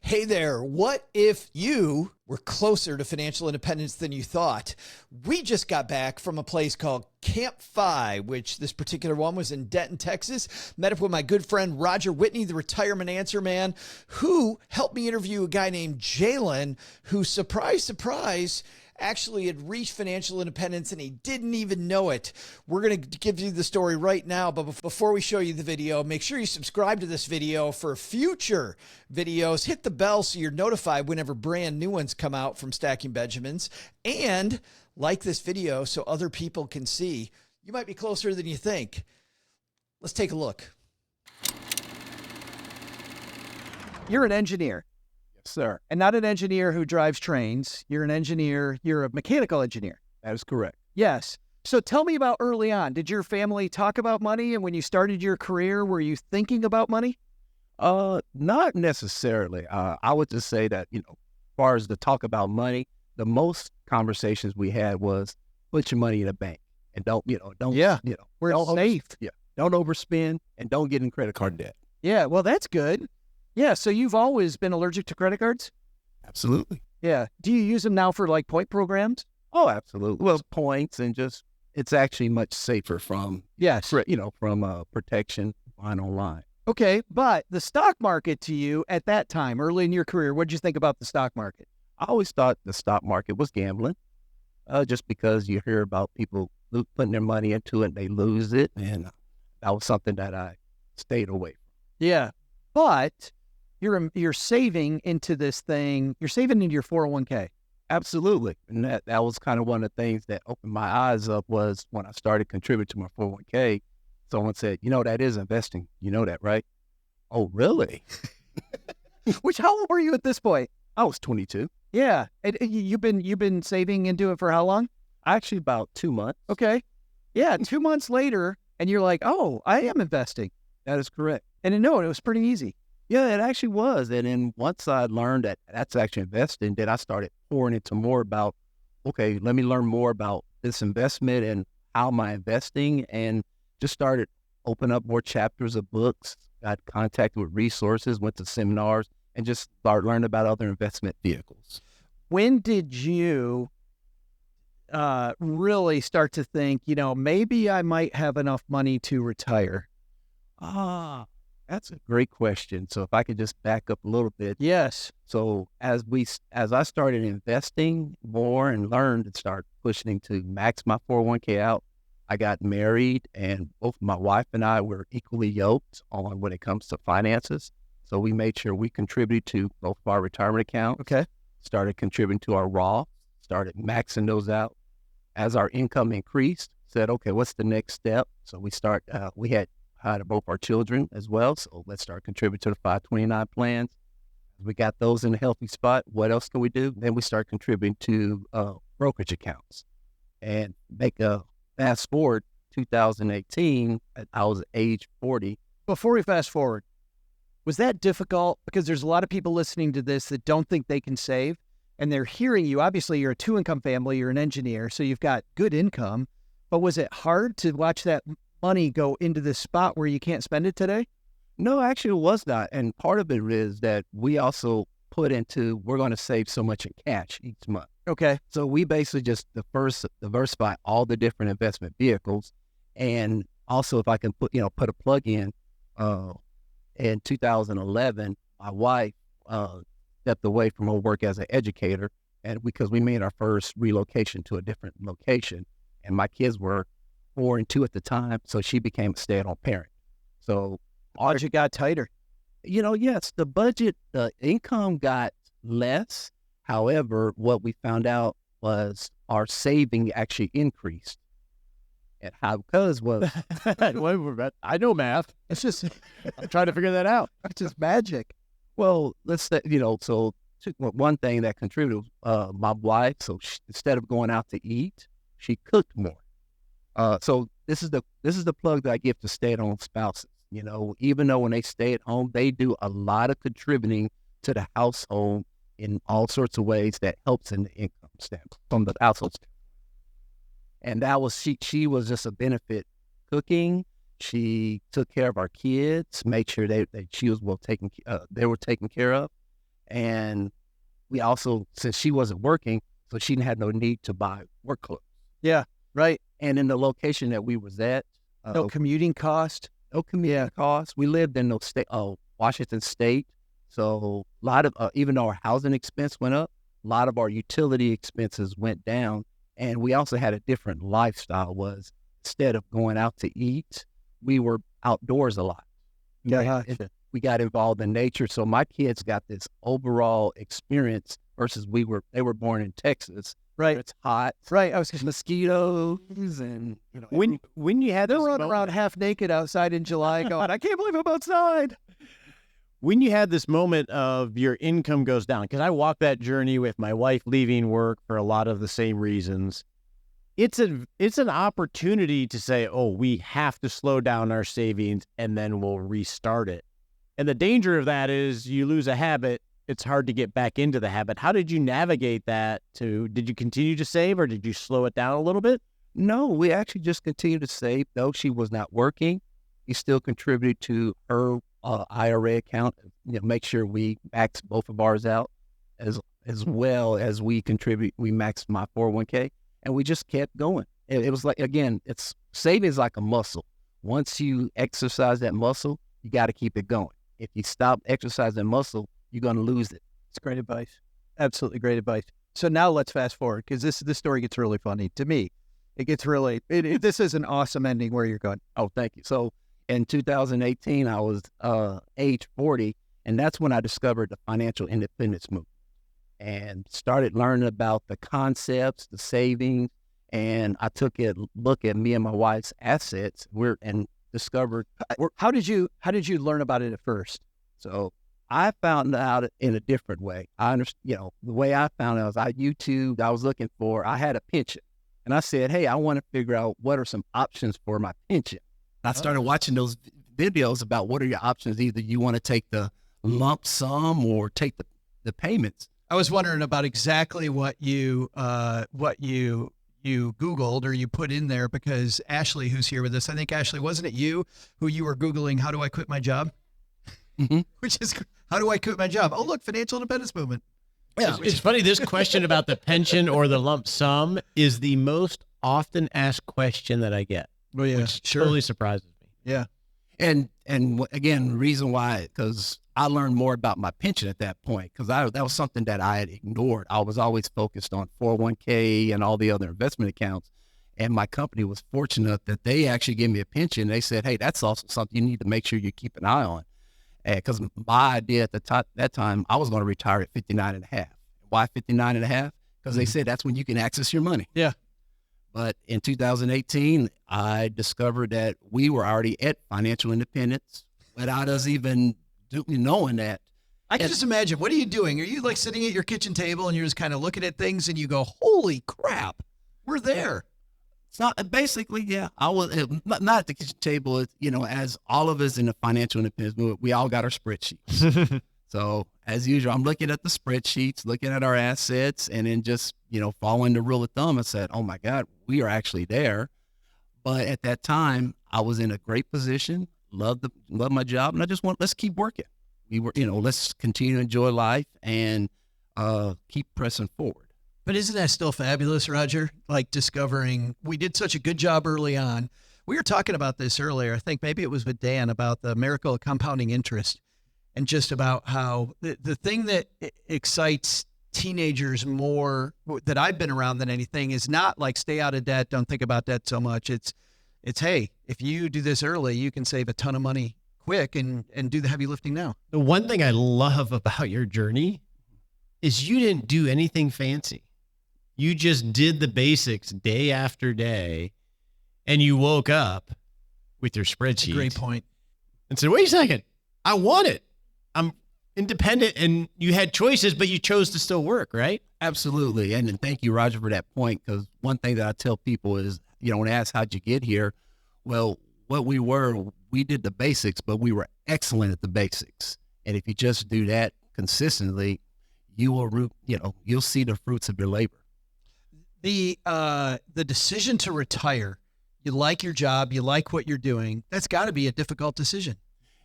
Hey there, what if you were closer to financial independence than you thought? We just got back from a place called CampFi, which this particular one was in Denton, Texas. Met up with my good friend Roger Whitney, the retirement answer man, who helped me interview a guy named Jaylynn, who, surprise, surprise, actually had reached financial independence and he didn't even know it. We're going to give you the story right now, but before we show you the video, make sure you subscribe to this video for future videos. Hit the bell so you're notified whenever brand new ones come out from Stacking Benjamins, and like this video so other people can see. You might be closer than you think. Let's take a look. You're an engineer. Sir, And not an engineer who drives trains. You're an engineer. You're a mechanical engineer. that is correct. Yes. So tell me about early on. Did your family talk about money? And when you started your career, were you thinking about money? Not necessarily. I would just say that, as far as the talk about money, the most conversations we had was put your money in a bank and don't Where it's safe. don't overspend and don't get in credit card debt. Yeah. Well, that's good. Yeah. So you've always been allergic to credit cards? Absolutely. Yeah. Do you use them now for like point programs? Oh, absolutely. Well, points and just, it's actually much safer from, Yes. protection buying online. Okay. But the stock market to you at that time, early in your career, what did you think about the stock market? I always thought the stock market was gambling, just because you hear about people putting their money into it, they lose it. And that was something that I stayed away from. Yeah. But you're saving into this thing. You're saving into your 401k. Absolutely. And that was kind of one of the things that opened my eyes up was when I started contributing to my 401k. Someone said, that is investing. You know that, right? Oh, really? How old were you at this point? I was 22. Yeah. And you've been saving into it for how long? Actually, about 2 months. Okay. Yeah. 2 months later, and you're like, oh, I am investing. That is correct. And it was pretty easy. Yeah, it actually was. And then once I learned that that's actually investing, then I started pouring into more about, okay, let me learn more about this investment and how am I investing, and just started opening up more chapters of books, got contacted with resources, went to seminars, and just started learning about other investment vehicles. When did you really start to think, maybe I might have enough money to retire? That's a great question. So if I could just back up a little bit. Yes. So as I started investing more and learned and start pushing to max my 401k out, I got married, and both my wife and I were equally yoked on when it comes to finances. So we made sure we contributed to both of our retirement accounts. Okay. Started contributing to our Roth, started maxing those out. As our income increased, said, okay, what's the next step? So we had both our children as well. So let's start contributing to the 529 plans. We got those in a healthy spot. What else can we do? Then we start contributing to brokerage accounts. And make a fast forward, 2018, I was age 40. Before we fast forward, was that difficult? Because there's a lot of people listening to this that don't think they can save, and they're hearing you. Obviously, you're a two-income family. You're an engineer, so you've got good income. But was it hard to watch that money go into this spot where you can't spend it today? No, actually it was not. And part of it is that we also put into, we're going to save so much in cash each month. Okay. So we basically just diversify all the different investment vehicles. And also, if I can put a plug in 2011, my wife stepped away from her work as an educator, and because we made our first relocation to a different location, and my kids were 4 and 2 at the time, so she became a stay-at-home parent. So Budget got tighter. Yes, the income got less. However, what we found out was our saving actually increased. And how? Because was I know math. It's just I'm trying to figure that out. It's just magic. Well, let's say, so one thing that contributed, my wife, so instead of going out to eat, she cooked more. So this is the plug that I give to stay-at-home spouses. Even though when they stay at home, they do a lot of contributing to the household in all sorts of ways that helps in the income standpoint, from the household standpoint. And that was, she was just a benefit cooking. She took care of our kids, made sure they were taken care of. And we also, since she wasn't working, so she had no need to buy work clothes. Yeah, right. And in the location that we was at, No commuting cost. no commuting costs. We lived in Washington State, so a lot of even though our housing expense went up, a lot of our utility expenses went down, and we also had a different lifestyle. Was instead of going out to eat, we were outdoors a lot. Yeah, We got involved in nature, so my kids got this overall experience versus they were born in Texas. right. It's hot, Right. I was just mosquitoes, and when you had They're this running around half naked outside in July, going, I can't believe I'm outside. When you had this moment of your income goes down, because I walked that journey with my wife leaving work for a lot of the same reasons. It's an opportunity to say, oh, we have to slow down our savings and then we'll restart it. And the danger of that is you lose a habit. It's hard to get back into the habit. How did you navigate that? Did you continue to save or did you slow it down a little bit? No, we actually just continued to save. Though she was not working, we still contributed to her IRA account. Make sure we max both of ours out, as well as we contribute. We maxed my 401k, and we just kept going. It was like, again, it's saving is like a muscle. Once you exercise that muscle, you got to keep it going. If you stop exercising muscle, you're going to lose it. It's great advice. Absolutely great advice. So now let's fast forward, because this story gets really funny to me. It gets really. This is an awesome ending where you're going. Oh, thank you. So in 2018, I was age 40, and that's when I discovered the financial independence movement and started learning about the concepts, the savings, and I took a look at me and my wife's assets. And discovered. How did you learn about it at first? So I found out in a different way. I understand. The way I found out was I was looking for. I had a pension, and I said, "Hey, I want to figure out what are some options for my pension." I started watching those videos about what are your options. Either you want to take the lump sum or take the payments. I was wondering about exactly what you Googled or you put in there, because Ashley, who's here with us, I think, Ashley, wasn't it you who you were Googling, how do I quit my job? Mm-hmm. Which is, how do I quit my job? Oh, look, financial independence movement. Yeah, it's funny. This question about the pension or the lump sum is the most often asked question that I get. Oh, yeah, which totally surprises me. Yeah. And again, reason why, because I learned more about my pension at that point, because that was something that I had ignored. I was always focused on 401k and all the other investment accounts. And my company was fortunate that they actually gave me a pension. They said, hey, that's also something you need to make sure you keep an eye on. Because my idea at that time, I was going to retire at 59 and a half. Why 59 and a half? Because they said that's when you can access your money. Yeah. But in 2018, I discovered that we were already at financial independence without us even knowing that. I can just imagine, what are you doing? Are you like sitting at your kitchen table and you're just kind of looking at things and you go, holy crap, we're there. It's not basically, yeah. I was not at the kitchen table. As all of us in the financial independence movement, we all got our spreadsheets. So as usual, I'm looking at the spreadsheets, looking at our assets, and then just following the rule of thumb. I said, "Oh my God, we are actually there." But at that time, I was in a great position, loved my job, and I just let's keep working. We were, let's continue to enjoy life and keep pressing forward. But isn't that still fabulous, Roger? Like discovering we did such a good job early on. We were talking about this earlier. I think maybe it was with Dan about the miracle of compounding interest and just about how the thing that excites teenagers more that I've been around than anything is not like stay out of debt, don't think about debt so much. It's hey, if you do this early, you can save a ton of money quick and do the heavy lifting now. The one thing I love about your journey is you didn't do anything fancy. You just did the basics day after day, and you woke up with your spreadsheet. Great point. And said, wait a second, I want it. I'm independent, and you had choices, but you chose to still work, right? Absolutely. And thank you, Roger, for that point, because one thing that I tell people is, when they ask how'd you get here, well, we did the basics, but we were excellent at the basics. And if you just do that consistently, you will, you'll see the fruits of your labor. The decision to retire, you like your job, you like what you're doing. That's got to be a difficult decision.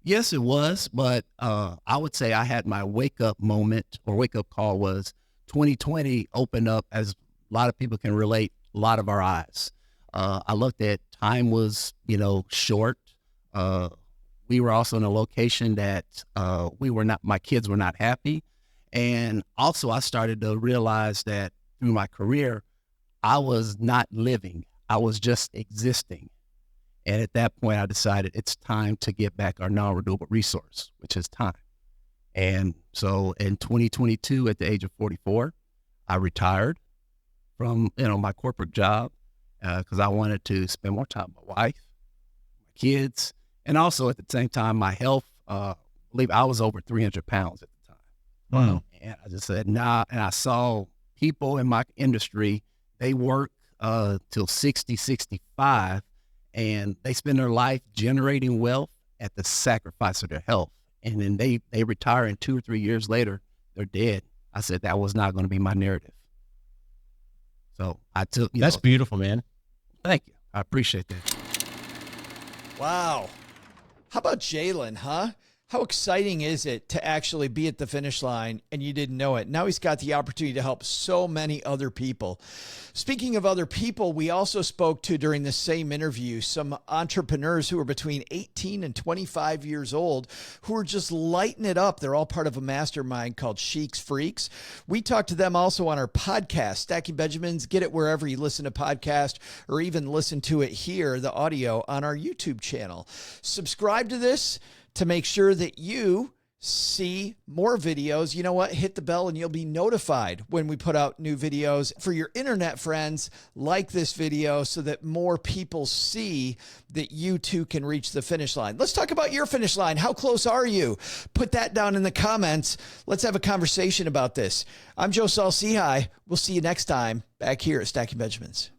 Yes, it was, but I would say I had my wake up moment or wake up call was 2020 opened up, as a lot of people can relate, a lot of our eyes. I looked at time was, short. We were also in a location that my kids were not happy. And also I started to realize that through my career, I was not living. I was just existing. And at that point, I decided it's time to get back our non-renewable resource, which is time. And so in 2022, at the age of 44, I retired from, my corporate job because I wanted to spend more time with my wife, my kids, and also at the same time, my health. I believe I was over 300 pounds at the time. Wow. And I just said, nah. And I saw people in my industry, they work till 60, 65, and they spend their life generating wealth at the sacrifice of their health. And then they retire, and 2 or 3 years later, they're dead. I said that was not going to be my narrative. So I took, That's beautiful, man. Thank you. I appreciate that. Wow. How about Jaylynn, huh? How exciting is it to actually be at the finish line and you didn't know it? Now he's got the opportunity to help so many other people. Speaking of other people, we also spoke to, during the same interview, some entrepreneurs who are between 18 and 25 years old who are just lighting it up. They're all part of a mastermind called Sheik's Freaks. We talked to them also on our podcast, Stacking Benjamins. Get it wherever you listen to podcasts, or even listen to it here, the audio, on our YouTube channel. Subscribe to this to make sure that you see more videos. You know what? Hit the bell and you'll be notified when we put out new videos. For your internet friends, like this video so that more people see that you too can reach the finish line. Let's talk about your finish line. How close are you? Put that down in the comments. Let's have a conversation about this. I'm Saul-Sehy. We'll see you next time back here at Stacking Benjamins.